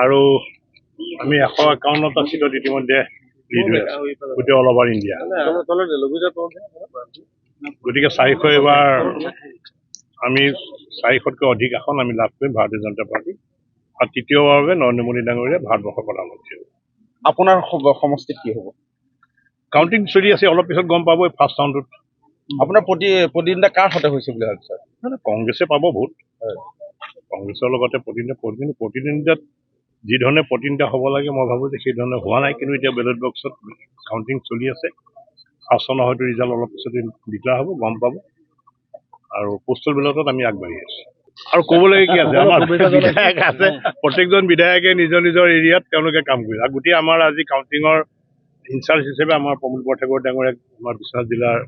আৰু আমি 151টা চিটত ইতিমধ্যে লিড হৈ আছো গোটেই অল অভাৰ ইণ্ডিয়া। গতিকে 400 এইবাৰ আমি 400তকৈ অধিক আসন আমি লাভ কৰিম ভাৰতীয় জনতা পাৰ্টি আৰু তৃতীয়বাৰৰ বাবে নৰেন্দ্ৰ মোদী ডাঙৰীয়া ভাৰতবৰ্ষৰ প্ৰধানমন্ত্ৰী হ'ব। আপোনাৰ সমষ্টিত কি হ'ব? কাউণ্টিং চলি আছে, অলপ পিছত গম পাব ফাৰ্ষ্ট ৰাউণ্ডত। আপোনাৰ প্ৰতিদ্বন্দ্বিতা কাৰ সৈতে হৈছে বুলি ভাবিছে? কংগ্ৰেছে পাব ভোট, কংগ্ৰেছৰ লগতে প্ৰতিদ্বন্দ্বিতাত যি ধৰণে প্ৰতিদ্বন্দ্বিতা হ'ব লাগে মই ভাবোঁ যে সেই ধৰণে হোৱা নাই, কিন্তু এতিয়া বেলট বক্সত কাউণ্টিং চলি আছে। ফাৰ্ষ্ট ৰাউণ্ডৰ হয়তো ৰিজাল্ট অলপ পিছতে ডিক্লেয়াৰ হ'ব, গম পাব। আৰু পোষ্টেল বেলটত আমি আগবাঢ়ি আছোঁ। আৰু ক'বলৈ কি আছে, আমাৰ বিধায়ক আছে, প্ৰত্যেকজন বিধায়কে নিজৰ নিজৰ এৰিয়াত তেওঁলোকে কাম কৰিছে। আৰু গোটেই আমাৰ আজি কাউণ্টিঙৰ ইনচাৰ্জ হিচাপে আমাৰ প্ৰমোদ বৰঠাকুৰ ডাঙৰীয়াক আমাৰ বিশ্বনাথ জিলাৰ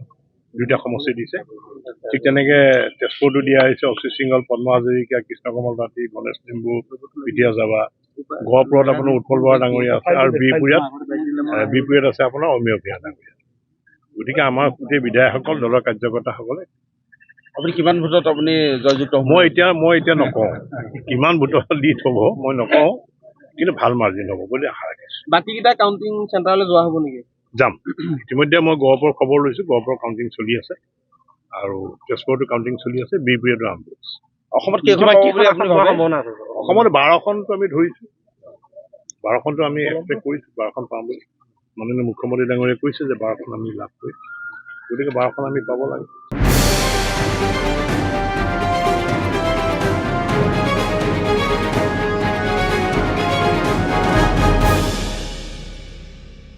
2টা সমষ্টি দিছে। ঠিক তেনেকৈ তেজপুৰতো দিয়া হৈছে অক্ষিত সিংহল, পদ্ম হাজৰিকা, কৃষ্ণ কমল তাঁতী, গণেশ লিম্বু, বিদ্যা যাবা। গহপুৰত আপোনাৰ উৎপল বৰা ডাঙৰীয়া আছে আৰু বিহপুৰীয়াত আছে আপোনাৰ অমীয় ভূঞা ডাঙৰীয়া। গতিকে আমাৰ গোটেই বিধায়কসকল, দলৰ কাৰ্যকৰ্তাসকলে। আপুনি কিমান ভোটত আপুনি জয়যুক্ত হ'ব? মই এতিয়া নকওঁ কিমান ভোটত লিড হ'ব, মই নকওঁ, কিন্তু ভাল মাৰ্জিন হ'ব বুলি আশা ৰাখিছোঁ। বাকীকেইটা কাউণ্টিং চেণ্টাৰলৈ যোৱা হ'ব নেকি? যাম। ইতিমধ্যে মই গহপুৰৰ খবৰ লৈছোঁ, গহপুৰৰ কাউণ্টিং চলি আছে আৰু তেজপুৰতো কাউণ্টিং চলি আছে, বিহপুৰীয়াতো আৰম্ভ হৈছে। অসমত কেইখন সম্ভাৱনা আছে? অসমত 12খনটো আমি ধৰিছোঁ, 12খনটো আমি এক্সপেক্ট কৰিছোঁ, 12খন পাম বুলি। মাননীয় মুখ্যমন্ত্ৰী ডাঙৰীয়াই কৈছে যে 12খন আমি লাভ কৰিম, গতিকে 12খন আমি পাব লাগে।